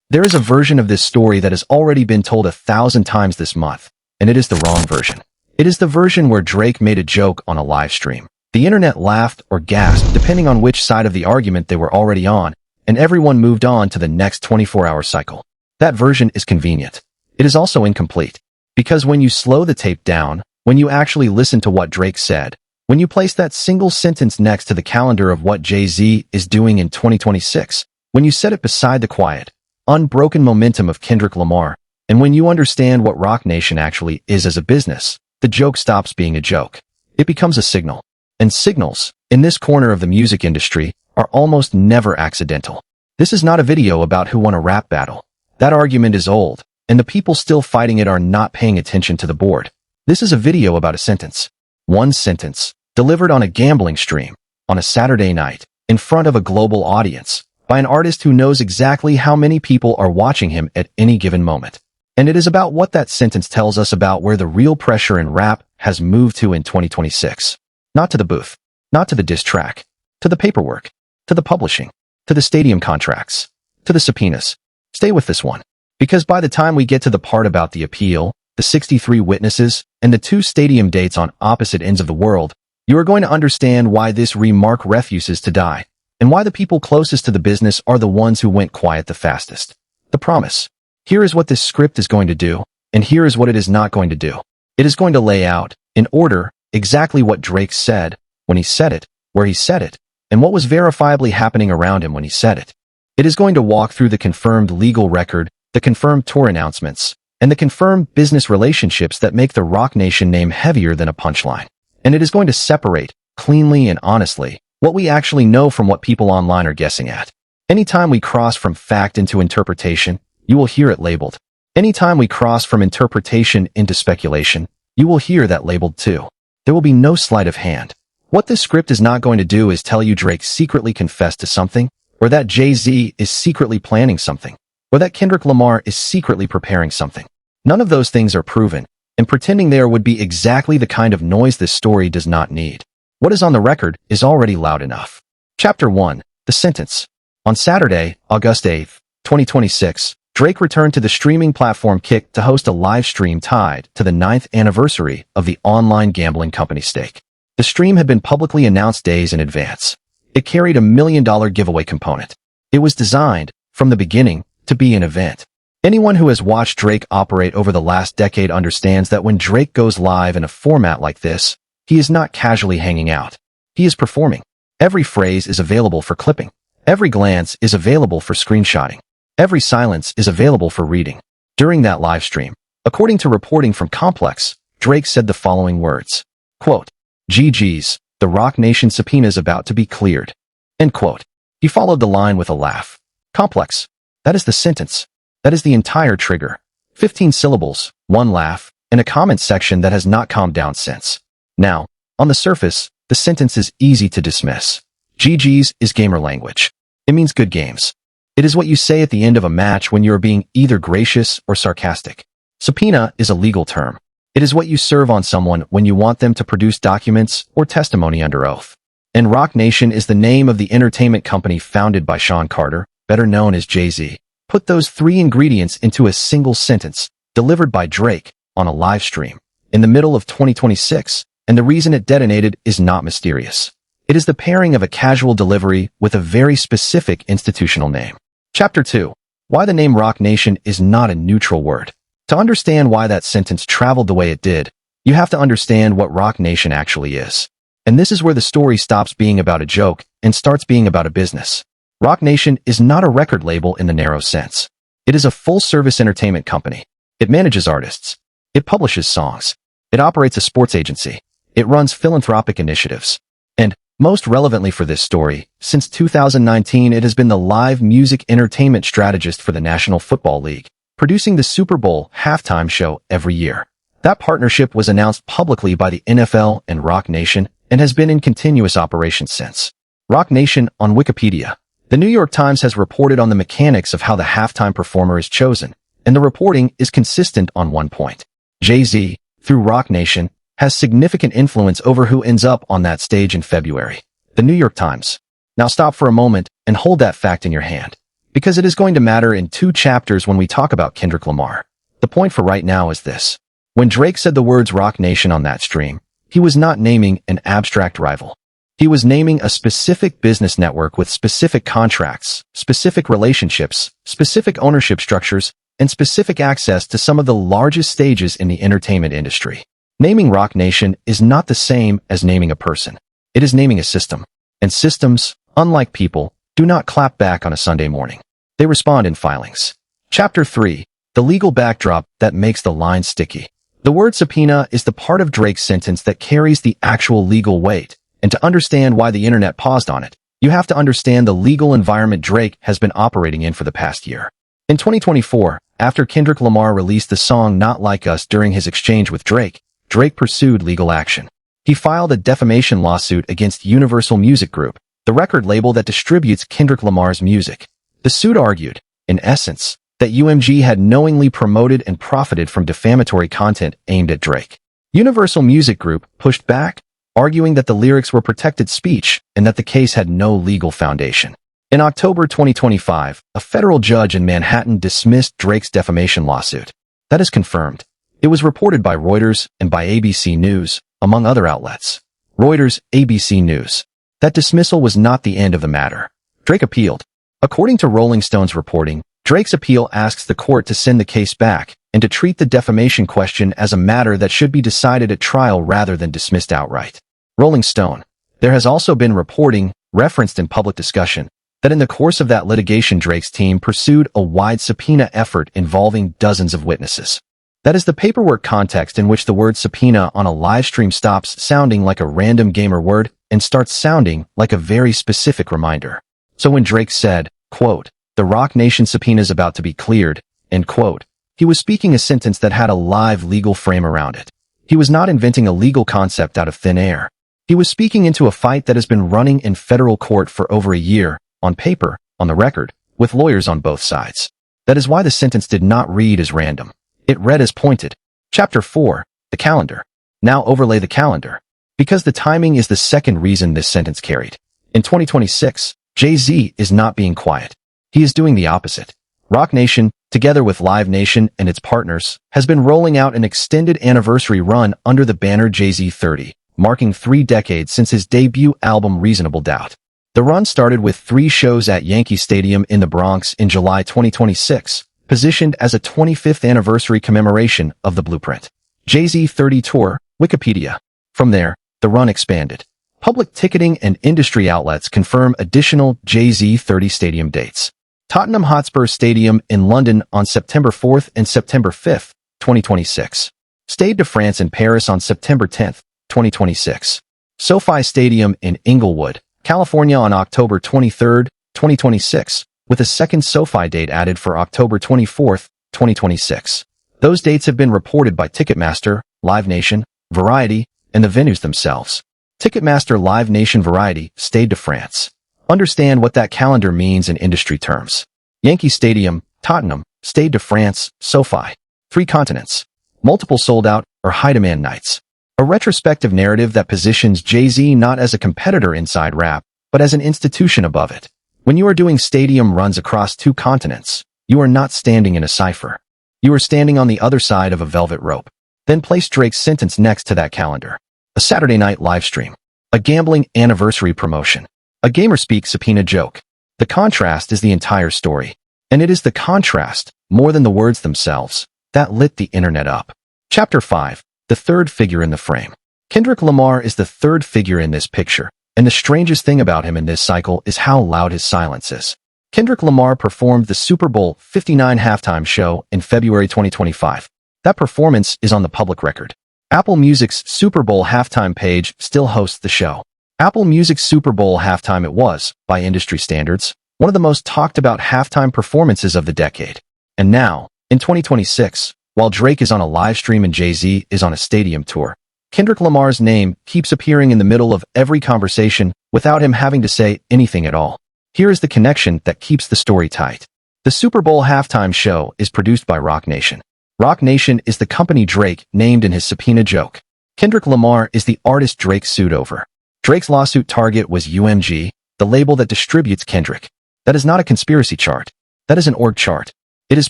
There is a version of this story that has already been told 1,000 times this month, and it is the wrong version. It is the version where Drake made a joke on a live stream. The internet laughed or gasped depending on which side of the argument they were already on, and everyone moved on to the next 24-hour cycle. That version is convenient. It is also incomplete. Because when you slow the tape down, when you actually listen to what Drake said, when you place that single sentence next to the calendar of what Jay-Z is doing in 2026, when you set it beside the quiet, unbroken momentum of Kendrick Lamar, and when you understand what Roc Nation actually is as a business, the joke stops being a joke. It becomes a signal. And signals, in this corner of the music industry, are almost never accidental. This is not a video about who won a rap battle. That argument is old, and the people still fighting it are not paying attention to the board. This is a video about a sentence. One sentence, delivered on a gambling stream, on a Saturday night, in front of a global audience, by an artist who knows exactly how many people are watching him at any given moment. And it is about what that sentence tells us about where the real pressure in rap has moved to in 2026. Not to the booth, not to the diss track, to the paperwork, to the publishing, to the stadium contracts, to the subpoenas. Stay with this one. Because by the time we get to the part about the appeal, the 63 witnesses, and the 2 stadium dates on opposite ends of the world, you are going to understand why this remark refuses to die, and why the people closest to the business are the ones who went quiet the fastest. The promise. Here is what this script is going to do, and here is what it is not going to do. It is going to lay out, in order, exactly what Drake said, when he said it, where he said it, and what was verifiably happening around him when he said it. It is going to walk through the confirmed legal record, the confirmed tour announcements, and the confirmed business relationships that make the Roc Nation name heavier than a punchline. And it is going to separate, cleanly and honestly, what we actually know from what people online are guessing at. Anytime we cross from fact into interpretation, you will hear it labeled. Anytime we cross from interpretation into speculation, you will hear that labeled too. There will be no sleight of hand. What this script is not going to do is tell you Drake secretly confessed to something, or that Jay-Z is secretly planning something, or that Kendrick Lamar is secretly preparing something. None of those things are proven, and pretending there would be exactly the kind of noise this story does not need. What is on the record is already loud enough. Chapter 1. The Sentence. On Saturday, August 8th, 2026, Drake returned to the streaming platform Kick to host a live stream tied to the 9th anniversary of the online gambling company stake. The stream had been publicly announced days in advance. It carried $1 million giveaway component. It was designed, from the beginning, to be an event. Anyone who has watched Drake operate over the last decade understands that when Drake goes live in a format like this, he is not casually hanging out. He is performing. Every phrase is available for clipping. Every glance is available for screenshotting. Every silence is available for reading. During that live stream, according to reporting from Complex, Drake said the following words. Quote, "GG's, the Roc Nation subpoena is about to be cleared." End quote. He followed the line with a laugh. Complex. That is the sentence. That is the entire trigger. 15 syllables, 1 laugh, and a comment section that has not calmed down since. Now, on the surface, the sentence is easy to dismiss. GG's is gamer language. It means good games. It is what you say at the end of a match when you are being either gracious or sarcastic. Subpoena is a legal term. It is what you serve on someone when you want them to produce documents or testimony under oath. And Roc Nation is the name of the entertainment company founded by Sean Carter, better known as Jay-Z. Put those 3 ingredients into a single sentence, delivered by Drake, on a live stream, in the middle of 2026, and the reason it detonated is not mysterious. It is the pairing of a casual delivery with a very specific institutional name. Chapter 2. Why the name Roc Nation is not a neutral word. To understand why that sentence traveled the way it did, you have to understand what Roc Nation actually is. And this is where the story stops being about a joke and starts being about a business. Roc Nation is not a record label in the narrow sense. It is a full-service entertainment company. It manages artists. It publishes songs. It operates a sports agency. It runs philanthropic initiatives. And, most relevantly for this story, since 2019 it has been the live music entertainment strategist for the National Football League, producing the Super Bowl halftime show every year. That partnership was announced publicly by the NFL and Roc Nation and has been in continuous operation since. Roc Nation on Wikipedia. The New York Times has reported on the mechanics of how the halftime performer is chosen, and the reporting is consistent on one point. Jay-Z, through Roc Nation, has significant influence over who ends up on that stage in February. The New York Times. Now stop for a moment and hold that fact in your hand. because it is going to matter in 2 chapters when we talk about Kendrick Lamar. The point for right now is this. When Drake said the words Roc Nation on that stream, he was not naming an abstract rival. He was naming a specific business network with specific contracts, specific relationships, specific ownership structures, and specific access to some of the largest stages in the entertainment industry. Naming Roc Nation is not the same as naming a person. It is naming a system. And systems, unlike people, do not clap back on a Sunday morning. They respond in filings. Chapter 3. The legal backdrop that makes the line sticky. The word subpoena is the part of Drake's sentence that carries the actual legal weight. And to understand why the internet paused on it, you have to understand the legal environment Drake has been operating in for the past year. In 2024, after Kendrick Lamar released the song Not Like Us during his exchange with Drake, Drake pursued legal action. He filed a defamation lawsuit against Universal Music Group, the record label that distributes Kendrick Lamar's music. The suit argued, in essence, that UMG had knowingly promoted and profited from defamatory content aimed at Drake. Universal Music Group pushed back, arguing that the lyrics were protected speech and that the case had no legal foundation. In October 2025, a federal judge in Manhattan dismissed Drake's defamation lawsuit. That is confirmed. It was reported by Reuters and by ABC News, among other outlets. Reuters, ABC News. That dismissal was not the end of the matter. Drake appealed. According to Rolling Stone's reporting, Drake's appeal asks the court to send the case back and to treat the defamation question as a matter that should be decided at trial rather than dismissed outright. Rolling Stone. There has also been reporting, referenced in public discussion, that in the course of that litigation Drake's team pursued a wide subpoena effort involving dozens of witnesses. That is the paperwork context in which the word subpoena on a live stream stops sounding like a random gamer word and starts sounding like a very specific reminder. So when Drake said, quote, "The Roc Nation subpoena is about to be cleared," end quote, he was speaking a sentence that had a live legal frame around it. He was not inventing a legal concept out of thin air. He was speaking into a fight that has been running in federal court for over a year, on paper, on the record, with lawyers on both sides. That is why the sentence did not read as random. It read as pointed. Chapter 4. The calendar. Now overlay the calendar. Because the timing is the second reason this sentence carried. In 2026, Jay-Z is not being quiet. He is doing the opposite. Roc Nation, together with Live Nation and its partners, has been rolling out an extended anniversary run under the banner Jayz 30, marking 3 decades since his debut album Reasonable Doubt. The run started with 3 shows at Yankee Stadium in the Bronx in July 2026, positioned as a 25th anniversary commemoration of the Blueprint. Jayz 30 Tour, Wikipedia. From there, the run expanded. Public ticketing and industry outlets confirm additional Jayz 30 stadium dates. Tottenham Hotspur Stadium in London on September 4th and September 5th, 2026. Stade de France in Paris on September 10th, 2026. SoFi Stadium in Inglewood, California on October 23rd, 2026, with a second SoFi date added for October 24th, 2026. Those dates have been reported by Ticketmaster, Live Nation, Variety, and the venues themselves. Ticketmaster, Live Nation, Variety, Stade de France. Understand what that calendar means in industry terms. Yankee Stadium, Tottenham, Stade de France, SoFi. 3 continents. Multiple sold-out or high-demand nights. A retrospective narrative that positions Jay-Z not as a competitor inside rap, but as an institution above it. When you are doing stadium runs across 2 continents, you are not standing in a cipher. You are standing on the other side of a velvet rope. Then place Drake's sentence next to that calendar. A Saturday night live stream. A gambling anniversary promotion. A gamer-speak subpoena joke. The contrast is the entire story. And it is the contrast, more than the words themselves, that lit the internet up. Chapter 5. The third figure in the frame. Kendrick Lamar is the third figure in this picture, and the strangest thing about him in this cycle is how loud his silence is. Kendrick Lamar performed the Super Bowl 59 halftime show in February 2025. That performance is on the public record. Apple Music's Super Bowl halftime page still hosts the show. Apple Music's Super Bowl halftime it was, by industry standards, one of the most talked about halftime performances of the decade. And now, in 2026, while Drake is on a live stream and Jay-Z is on a stadium tour, Kendrick Lamar's name keeps appearing in the middle of every conversation without him having to say anything at all. Here is the connection that keeps the story tight. The Super Bowl halftime show is produced by Roc Nation. Roc Nation is the company Drake named in his subpoena joke. Kendrick Lamar is the artist Drake sued over. Drake's lawsuit target was UMG, the label that distributes Kendrick. That is not a conspiracy chart. That is an org chart. It is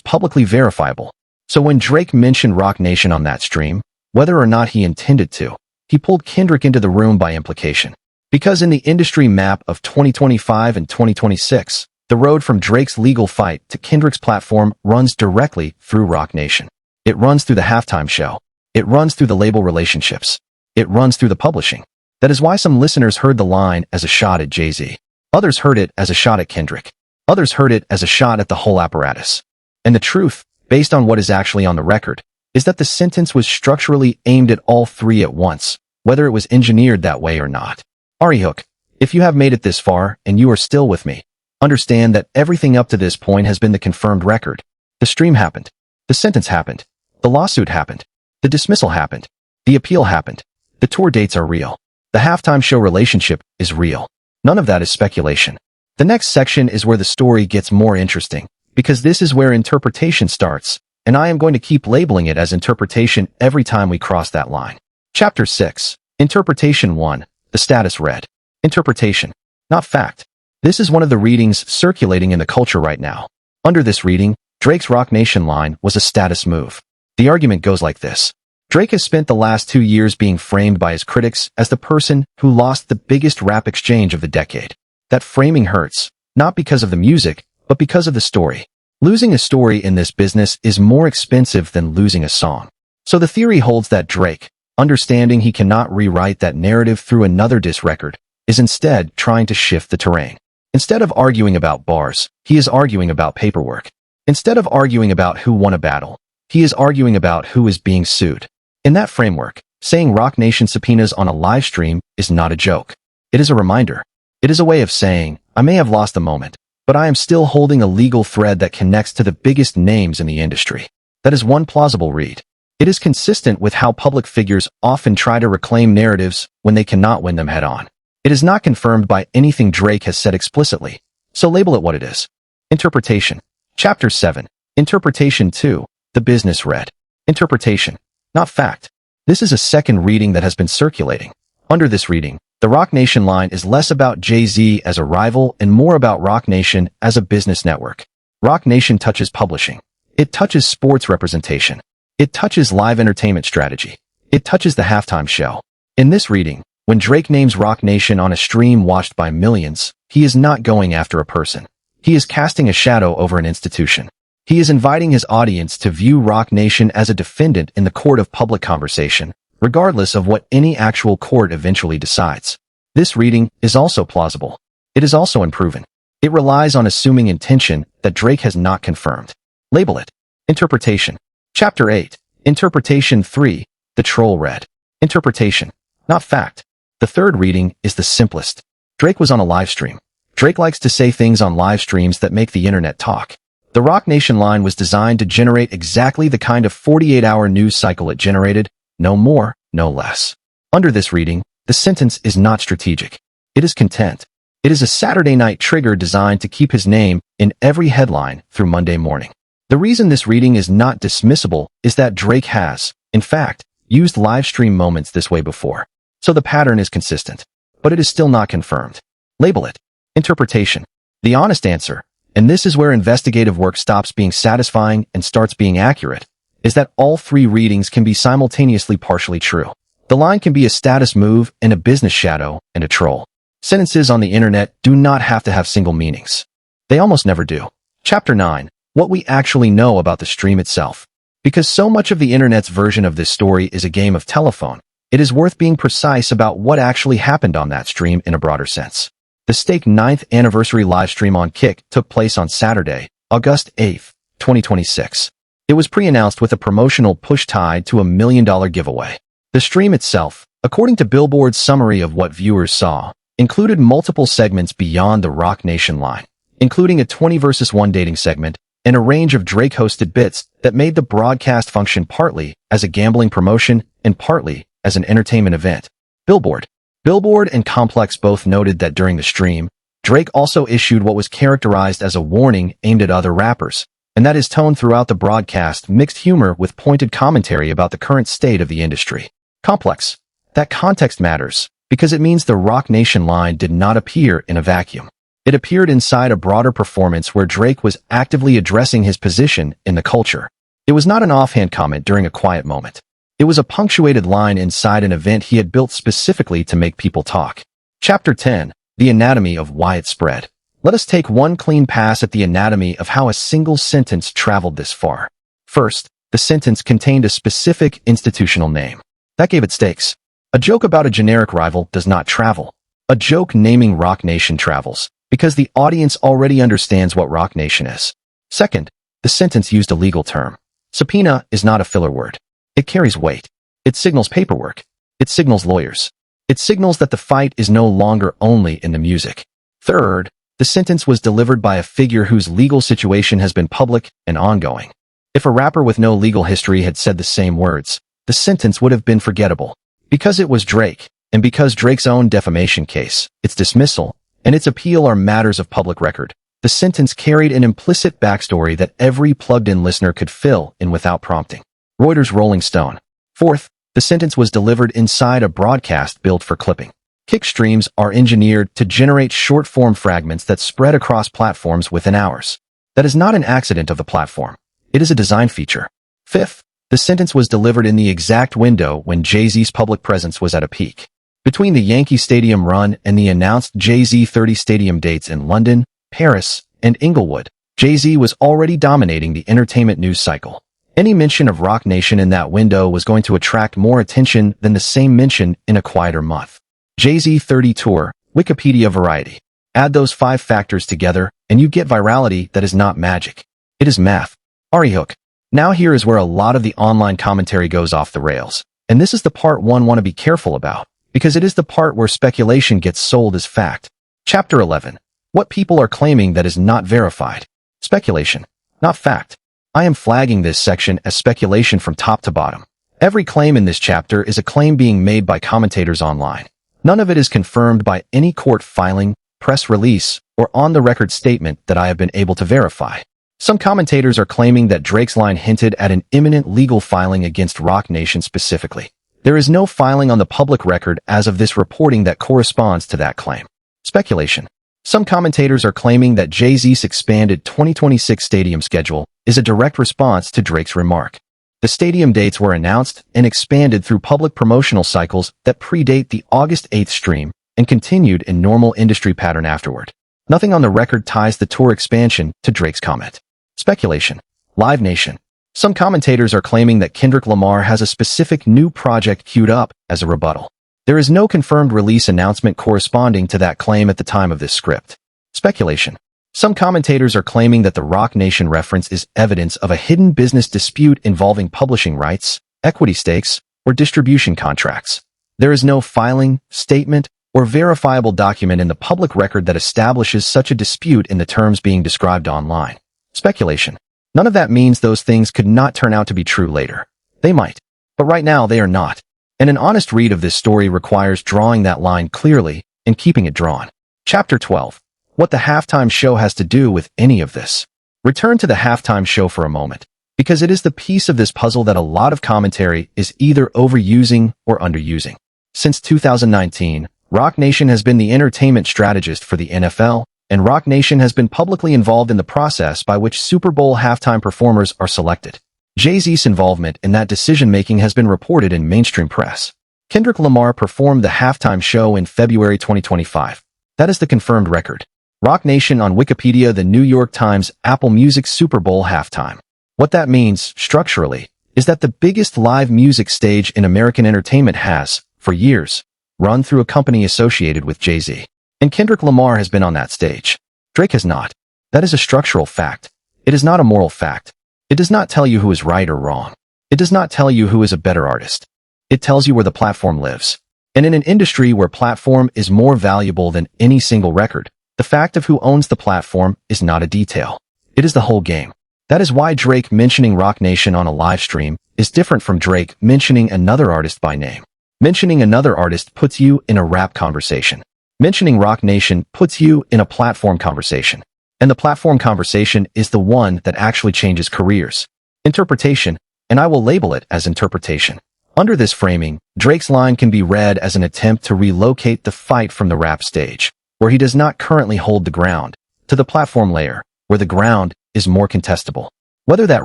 publicly verifiable. So when Drake mentioned Roc Nation on that stream, whether or not he intended to, he pulled Kendrick into the room by implication. Because in the industry map of 2025 and 2026, the road from Drake's legal fight to Kendrick's platform runs directly through Roc Nation. It runs through the halftime show. It runs through the label relationships. It runs through the publishing. That is why some listeners heard the line as a shot at Jay-Z. Others heard it as a shot at Kendrick. Others heard it as a shot at the whole apparatus. And the truth, based on what is actually on the record, is that the sentence was structurally aimed at all three at once, whether it was engineered that way or not. Ari Hook, if you have made it this far and you are still with me, understand that everything up to this point has been the confirmed record. The stream happened. The sentence happened. The lawsuit happened. The dismissal happened. The appeal happened. The tour dates are real. The halftime show relationship is real. None of that is speculation. The next section is where the story gets more interesting, because this is where interpretation starts, and I am going to keep labeling it as interpretation every time we cross that line. Chapter 6. Interpretation 1. The status read. Interpretation, not fact. This is one of the readings circulating in the culture right now. Under this reading, Drake's Roc Nation line was a status move. The argument goes like this. Drake has spent the last 2 years being framed by his critics as the person who lost the biggest rap exchange of the decade. That framing hurts, not because of the music, but because of the story. Losing a story in this business is more expensive than losing a song. So the theory holds that Drake, understanding he cannot rewrite that narrative through another diss record, is instead trying to shift the terrain. Instead of arguing about bars, he is arguing about paperwork. Instead of arguing about who won a battle, he is arguing about who is being sued. In that framework, saying Roc Nation subpoenas on a live stream is not a joke. It is a reminder. It is a way of saying, I may have lost the moment, but I am still holding a legal thread that connects to the biggest names in the industry. That is one plausible read. It is consistent with how public figures often try to reclaim narratives when they cannot win them head-on. It is not confirmed by anything Drake has said explicitly, so label it what it is. Interpretation. Chapter 7. Interpretation 2. The business read. Interpretation, not fact. This is a second reading that has been circulating. Under this reading, the Roc Nation line is less about Jay-Z as a rival and more about Roc Nation as a business network. Roc Nation touches publishing. It touches sports representation. It touches live entertainment strategy. It touches the halftime show. In this reading, when Drake names Roc Nation on a stream watched by millions, he is not going after a person. He is casting a shadow over an institution. He is inviting his audience to view Roc Nation as a defendant in the court of public conversation, regardless of what any actual court eventually decides. This reading is also plausible. It is also unproven. It relies on assuming intention that Drake has not confirmed. Label it. Interpretation. Chapter 8. Interpretation 3. The troll read. Interpretation, not fact. The third reading is the simplest. Drake was on a live stream. Drake likes to say things on live streams that make the internet talk. The Roc Nation line was designed to generate exactly the kind of 48-hour news cycle it generated, no more, no less. Under this reading, the sentence is not strategic. It is content. It is a Saturday night trigger designed to keep his name in every headline through Monday morning. The reason this reading is not dismissible is that Drake has, in fact, used live stream moments this way before. So the pattern is consistent, but it is still not confirmed. Label it. Interpretation. The honest answer, and this is where investigative work stops being satisfying and starts being accurate, is that all three readings can be simultaneously partially true. The line can be a status move and a business shadow and a troll. Sentences on the internet do not have to have single meanings. They almost never do. Chapter 9. What we actually know about the stream itself. Because so much of the internet's version of this story is a game of telephone, it is worth being precise about what actually happened on that stream in a broader sense. The Stake 9th anniversary live stream on Kick took place on Saturday, August 8, 2026. It was pre-announced with a promotional push tied to $1 million giveaway. The stream itself, according to Billboard's summary of what viewers saw, included multiple segments beyond the Roc Nation line, including a 20 versus 1 dating segment and a range of Drake-hosted bits that made the broadcast function partly as a gambling promotion and partly as an entertainment event. Billboard and Complex both noted that during the stream, Drake also issued what was characterized as a warning aimed at other rappers, and that his tone throughout the broadcast mixed humor with pointed commentary about the current state of the industry. Complex. That context matters, because it means the Roc Nation line did not appear in a vacuum. It appeared inside a broader performance where Drake was actively addressing his position in the culture. It was not an offhand comment during a quiet moment. It was a punctuated line inside an event he had built specifically to make people talk. Chapter 10. The Anatomy of Why It Spread. Let us take one clean pass at the anatomy of how a single sentence traveled this far. First, the sentence contained a specific institutional name. That gave it stakes. A joke about a generic rival does not travel. A joke naming Roc Nation travels, because the audience already understands what Roc Nation is. Second, the sentence used a legal term. Subpoena is not a filler word. It carries weight. It signals paperwork. It signals lawyers. It signals that the fight is no longer only in the music. Third, the sentence was delivered by a figure whose legal situation has been public and ongoing. If a rapper with no legal history had said the same words, the sentence would have been forgettable. Because it was Drake, and because Drake's own defamation case, its dismissal, and its appeal are matters of public record, the sentence carried an implicit backstory that every plugged-in listener could fill in without prompting. Reuters Rolling Stone. Fourth, the sentence was delivered inside a broadcast built for clipping. Kick streams are engineered to generate short-form fragments that spread across platforms within hours. That is not an accident of the platform. It is a design feature. Fifth, the sentence was delivered in the exact window when Jay-Z's public presence was at a peak. Between the Yankee Stadium run and the announced Jay-Z 30 stadium dates in London, Paris, and Inglewood, Jay-Z was already dominating the entertainment news cycle. Any mention of Roc Nation in that window was going to attract more attention than the same mention in a quieter month. Jay-Z 30 Tour, Wikipedia Variety. Add those 5 factors together, and you get virality that is not magic. It is math. Hook. Now here is where a lot of the online commentary goes off the rails. And this is the part one want to be careful about, because it is the part where speculation gets sold as fact. Chapter 11. What people are claiming that is not verified. Speculation, not fact. I am flagging this section as speculation from top to bottom. Every claim in this chapter is a claim being made by commentators online. None of it is confirmed by any court filing, press release, or on-the-record statement that I have been able to verify. Some commentators are claiming that Drake's line hinted at an imminent legal filing against Roc Nation specifically. There is no filing on the public record as of this reporting that corresponds to that claim. Speculation. Some commentators are claiming that Jay-Z's expanded 2026 stadium schedule is a direct response to Drake's remark. The stadium dates were announced and expanded through public promotional cycles that predate the August 8th stream and continued in normal industry pattern afterward. Nothing on the record ties the tour expansion to Drake's comment. Speculation. Live Nation. Some commentators are claiming that Kendrick Lamar has a specific new project queued up as a rebuttal. There is no confirmed release announcement corresponding to that claim at the time of this script. Speculation. Some commentators are claiming that the Roc Nation reference is evidence of a hidden business dispute involving publishing rights, equity stakes, or distribution contracts. There is no filing, statement, or verifiable document in the public record that establishes such a dispute in the terms being described online. Speculation. None of that means those things could not turn out to be true later. They might. But right now they are not. And an honest read of this story requires drawing that line clearly and keeping it drawn. Chapter 12. What the halftime show has to do with any of this. Return to the halftime show for a moment, because it is the piece of this puzzle that a lot of commentary is either overusing or underusing. Since 2019, Roc Nation has been the entertainment strategist for the NFL, and Roc Nation has been publicly involved in the process by which Super Bowl halftime performers are selected. Jay-Z's involvement in that decision-making has been reported in mainstream press. Kendrick Lamar performed the halftime show in February 2025. That is the confirmed record. Roc Nation on Wikipedia, the New York Times, Apple Music Super Bowl halftime. What that means, structurally, is that the biggest live music stage in American entertainment has, for years, run through a company associated with Jay-Z. And Kendrick Lamar has been on that stage. Drake has not. That is a structural fact. It is not a moral fact. It does not tell you who is right or wrong. It does not tell you who is a better artist. It tells you where the platform lives. And in an industry where platform is more valuable than any single record, the fact of who owns the platform is not a detail. It is the whole game. That is why Drake mentioning Roc Nation on a live stream is different from Drake mentioning another artist by name. Mentioning another artist puts you in a rap conversation. Mentioning Roc Nation puts you in a platform conversation. And the platform conversation is the one that actually changes careers. Interpretation, and I will label it as interpretation. Under this framing, Drake's line can be read as an attempt to relocate the fight from the rap stage. where he does not currently hold the ground, to the platform layer, where the ground is more contestable. Whether that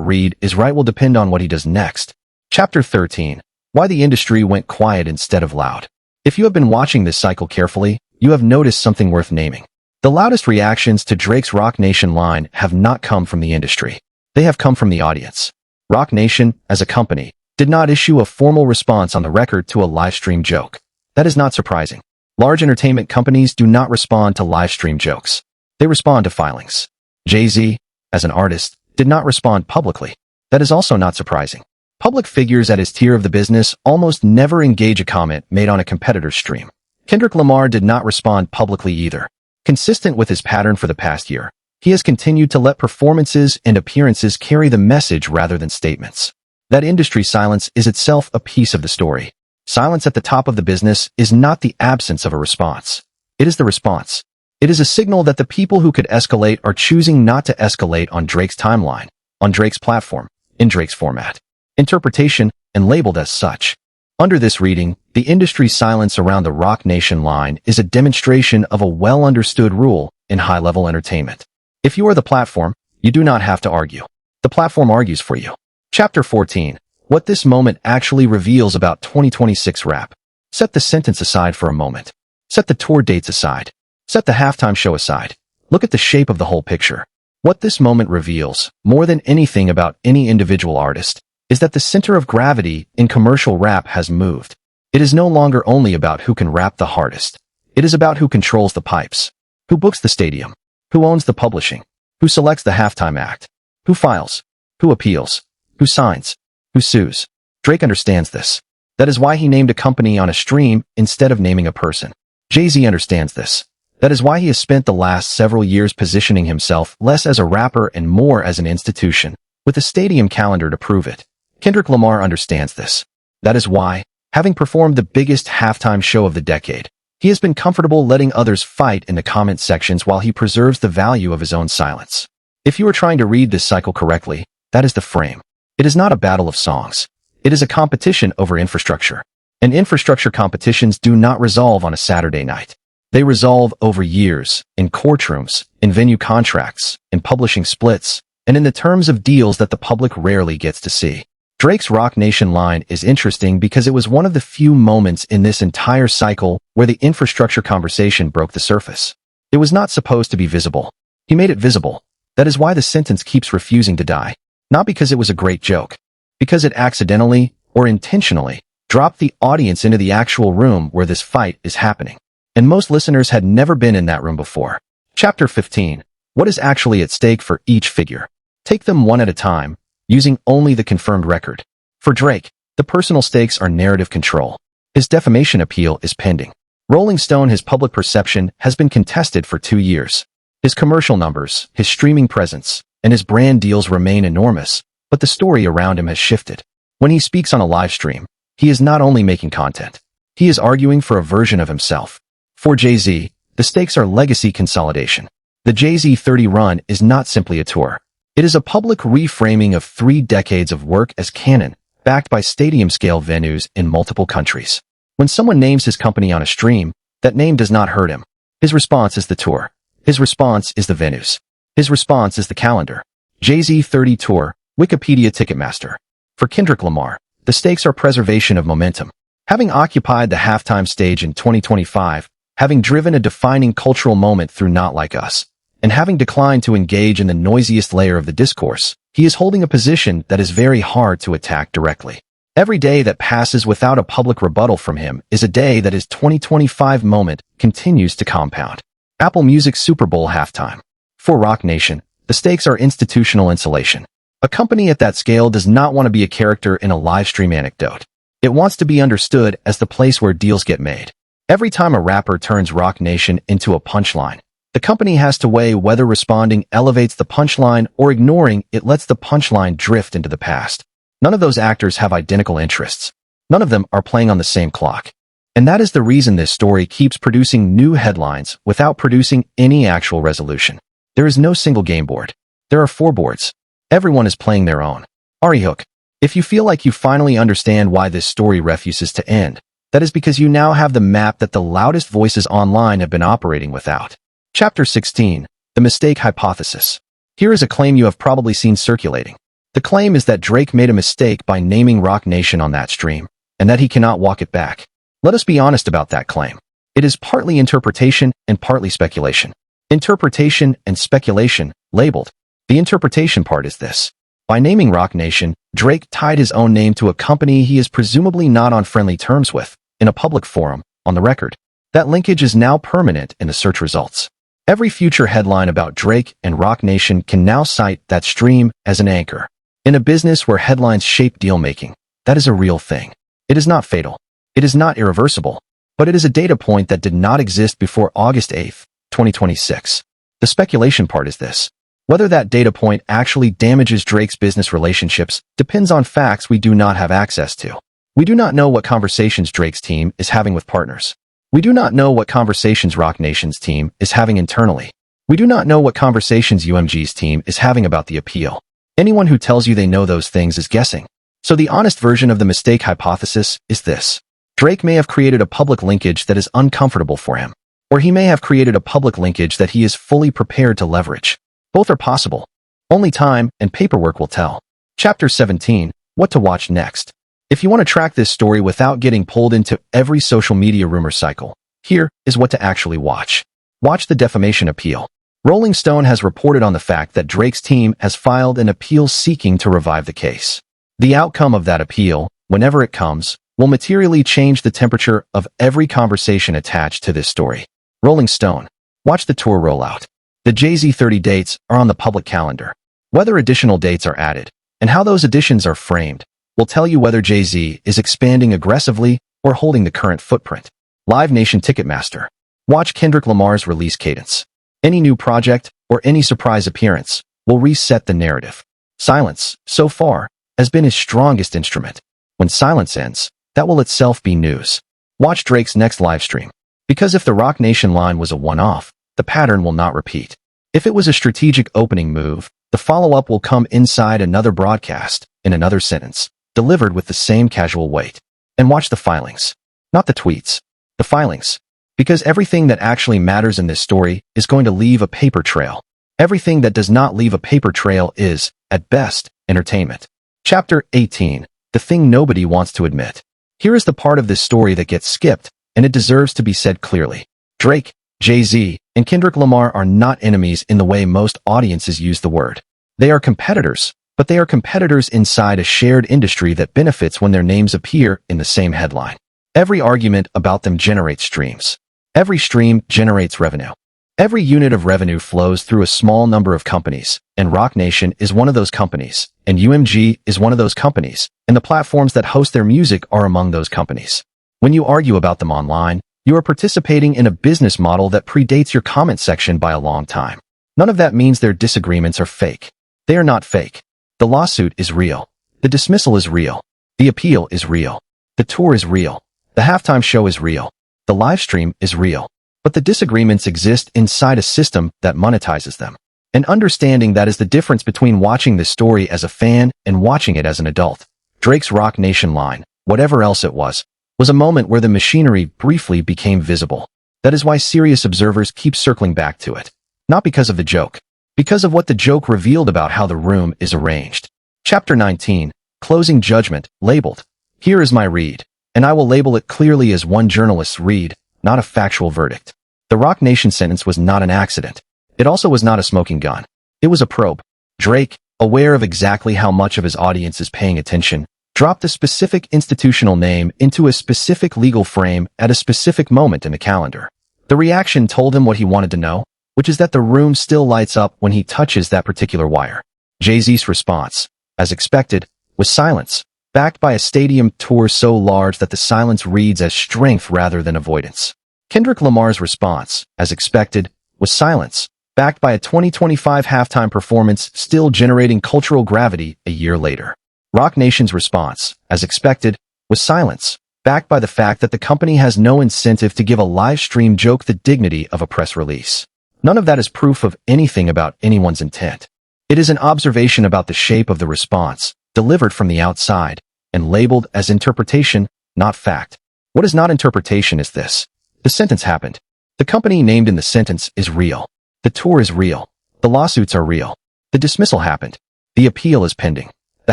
read is right will depend on what he does next. Chapter 13. Why the industry went quiet instead of loud. If you have been watching this cycle carefully, you have noticed something worth naming. The loudest reactions to Drake's Roc Nation line have not come from the industry. They have come from the audience. Roc Nation, as a company, did not issue a formal response on the record to a livestream joke. That is not surprising. Large entertainment companies do not respond to livestream jokes. They respond to filings. Jay-Z, as an artist, did not respond publicly. That is also not surprising. Public figures at his tier of the business almost never engage a comment made on a competitor's stream. Kendrick Lamar did not respond publicly either. Consistent with his pattern for the past year, he has continued to let performances and appearances carry the message rather than statements. That industry silence is itself a piece of the story. Silence at the top of the business is not the absence of a response. It is the response. It is a signal that the people who could escalate are choosing not to escalate on Drake's timeline, on Drake's platform, in Drake's format, interpretation, and labeled as such. Under this reading, the industry's silence around the Roc Nation line is a demonstration of a well-understood rule in high-level entertainment. If you are the platform, you do not have to argue. The platform argues for you. Chapter 14. What this moment actually reveals about 2026 rap. Set the sentence aside for a moment. Set the tour dates aside. Set the halftime show aside. Look at the shape of the whole picture. What this moment reveals, more than anything about any individual artist, is that the center of gravity in commercial rap has moved. It is no longer only about who can rap the hardest. It is about who controls the pipes, who books the stadium, who owns the publishing, who selects the halftime act, who files, who appeals, who signs, who sues. Drake understands this. That is why he named a company on a stream instead of naming a person. Jay-Z understands this. That is why he has spent the last several years positioning himself less as a rapper and more as an institution, with a stadium calendar to prove it. Kendrick Lamar understands this. That is why, having performed the biggest halftime show of the decade, he has been comfortable letting others fight in the comment sections while he preserves the value of his own silence. If you are trying to read this cycle correctly, that is the frame. It is not a battle of songs. It is a competition over infrastructure. And infrastructure competitions do not resolve on a Saturday night. They resolve over years, in courtrooms, in venue contracts, in publishing splits, and in the terms of deals that the public rarely gets to see. Drake's Roc Nation line is interesting because it was one of the few moments in this entire cycle where the infrastructure conversation broke the surface. It was not supposed to be visible. He made it visible. That is why the sentence keeps refusing to die. Not because it was a great joke, because it accidentally, or intentionally, dropped the audience into the actual room where this fight is happening. And most listeners had never been in that room before. Chapter 15. What is actually at stake for each figure? Take them one at a time, using only the confirmed record. For Drake, the personal stakes are narrative control. His defamation appeal is pending. Rolling Stone, his public perception, has been contested for 2 years. His commercial numbers, his streaming presence, and his brand deals remain enormous, but the story around him has shifted. When he speaks on a live stream, he is not only making content, he is arguing for a version of himself. For Jay-Z, the stakes are legacy consolidation. The Jay-Z 30 run is not simply a tour. It is a public reframing of 3 decades of work as canon, backed by stadium-scale venues in multiple countries. When someone names his company on a stream, that name does not hurt him. His response is the tour. His response is the venues. His response is the calendar. Jay-Z 30 Tour, Wikipedia Ticketmaster. For Kendrick Lamar, the stakes are preservation of momentum. Having occupied the halftime stage in 2025, having driven a defining cultural moment through Not Like Us, and having declined to engage in the noisiest layer of the discourse, he is holding a position that is very hard to attack directly. Every day that passes without a public rebuttal from him is a day that his 2025 moment continues to compound. Apple Music Super Bowl halftime. For Roc Nation, the stakes are institutional insulation. A company at that scale does not want to be a character in a live stream anecdote. It wants to be understood as the place where deals get made. Every time a rapper turns Roc Nation into a punchline, the company has to weigh whether responding elevates the punchline or ignoring it lets the punchline drift into the past. None of those actors have identical interests. None of them are playing on the same clock. And that is the reason this story keeps producing new headlines without producing any actual resolution. There is no single game board. There are 4 boards. Everyone is playing their own. Ari Hook. If you feel like you finally understand why this story refuses to end, That is because you now have the map that the loudest voices online have been operating without. Chapter 16. The Mistake Hypothesis. Here is a claim you have probably seen circulating. The claim is that Drake made a mistake by naming Roc Nation on that stream, and that he cannot walk it back. Let us be honest about that claim. It is partly interpretation and partly speculation. Interpretation and speculation, labeled. The interpretation part is this. By naming Roc Nation, Drake tied his own name to a company he is presumably not on friendly terms with, in a public forum, on the record. That linkage is now permanent in the search results. Every future headline about Drake and Roc Nation can now cite that stream as an anchor. In a business where headlines shape deal-making, that is a real thing. It is not fatal. It is not irreversible. But it is a data point that did not exist before August 8th, 2026. The speculation part is this. Whether that data point actually damages Drake's business relationships depends on facts we do not have access to. We do not know what conversations Drake's team is having with partners. We do not know what conversations Roc Nation's team is having internally. We do not know what conversations UMG's team is having about the appeal. Anyone who tells you they know those things is guessing. So the honest version of the mistake hypothesis is this. Drake may have created a public linkage that is uncomfortable for him, or he may have created a public linkage that he is fully prepared to leverage. Both are possible. Only time and paperwork will tell. Chapter 17. What to watch next. If you want to track this story without getting pulled into every social media rumor cycle, here is what to actually watch. Watch the defamation appeal. Rolling Stone has reported on the fact that Drake's team has filed an appeal seeking to revive the case. The outcome of that appeal, whenever it comes, will materially change the temperature of every conversation attached to this story. Rolling Stone. Watch the tour rollout. The jayz 30 dates are on the public calendar. Whether additional dates are added, and how those additions are framed, will tell you whether jayz is expanding aggressively or holding the current footprint. Live Nation Ticketmaster. Watch Kendrick Lamar's release cadence. Any new project or any surprise appearance will reset the narrative. Silence, so far, has been his strongest instrument. When silence ends, that will itself be news. Watch Drake's next livestream. Because if the Roc Nation line was a one-off, the pattern will not repeat. If it was a strategic opening move, the follow-up will come inside another broadcast, in another sentence, delivered with the same casual weight. And watch the filings. Not the tweets. The filings. Because everything that actually matters in this story is going to leave a paper trail. Everything that does not leave a paper trail is, at best, entertainment. Chapter 18. The thing nobody wants to admit. Here is the part of this story that gets skipped, and it deserves to be said clearly. Drake, jayz, and Kendrick Lamar are not enemies in the way most audiences use the word. They are competitors, but they are competitors inside a shared industry that benefits when their names appear in the same headline. Every argument about them generates streams. Every stream generates revenue. Every unit of revenue flows through a small number of companies, and Roc Nation is one of those companies, and UMG is one of those companies, and the platforms that host their music are among those companies. When you argue about them online, you are participating in a business model that predates your comment section by a long time. None of that means their disagreements are fake. They are not fake. The lawsuit is real. The dismissal is real. The appeal is real. The tour is real. The halftime show is real. The live stream is real. But the disagreements exist inside a system that monetizes them. And understanding that is the difference between watching this story as a fan and watching it as an adult. Drake's Roc Nation line, whatever else it was a moment where the machinery briefly became visible. That is why serious observers keep circling back to it. Not because of the joke. Because of what the joke revealed about how the room is arranged. Chapter 19. Closing Judgment, labeled. Here is my read, and I will label it clearly as one journalist's read, not a factual verdict. The Roc Nation sentence was not an accident. It also was not a smoking gun. It was a probe. Drake, aware of exactly how much of his audience is paying attention, dropped a specific institutional name into a specific legal frame at a specific moment in the calendar. The reaction told him what he wanted to know, which is that the room still lights up when he touches that particular wire. Jayz's response, as expected, was silence, backed by a stadium tour so large that the silence reads as strength rather than avoidance. Kendrick Lamar's response, as expected, was silence, backed by a 2025 halftime performance still generating cultural gravity a year later. Roc Nation's response, as expected, was silence, backed by the fact that the company has no incentive to give a live stream joke the dignity of a press release. None of that is proof of anything about anyone's intent. It is an observation about the shape of the response, delivered from the outside, and labeled as interpretation, not fact. What is not interpretation is this. The sentence happened. The company named in the sentence is real. The tour is real. The lawsuits are real. The dismissal happened. The appeal is pending. The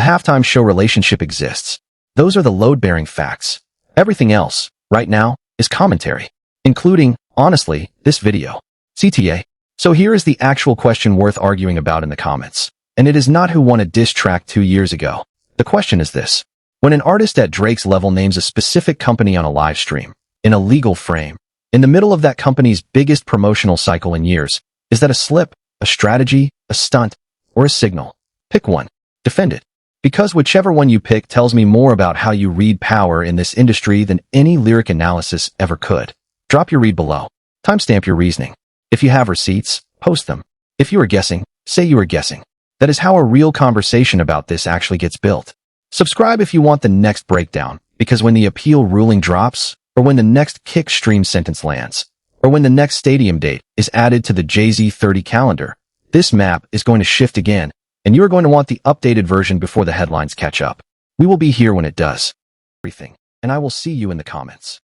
halftime show relationship exists. Those are the load-bearing facts. Everything else, right now, is commentary, including, honestly, this video. CTA. So here is the actual question worth arguing about in the comments. And it is not who won a diss track 2 years ago. The question is this. When an artist at Drake's level names a specific company on a live stream, in a legal frame, in the middle of that company's biggest promotional cycle in years, is that a slip, a strategy, a stunt, or a signal? Pick one. Defend it. Because whichever one you pick tells me more about how you read power in this industry than any lyric analysis ever could. Drop your read below. Timestamp your reasoning. If you have receipts, post them. If you are guessing, say you are guessing. That is how a real conversation about this actually gets built. Subscribe if you want the next breakdown, because when the appeal ruling drops, or when the next kick stream sentence lands, or when the next stadium date is added to the jayz 30 calendar, this map is going to shift again, and you are going to want the updated version before the headlines catch up. We will be here when it does. Everything. And I will see you in the comments.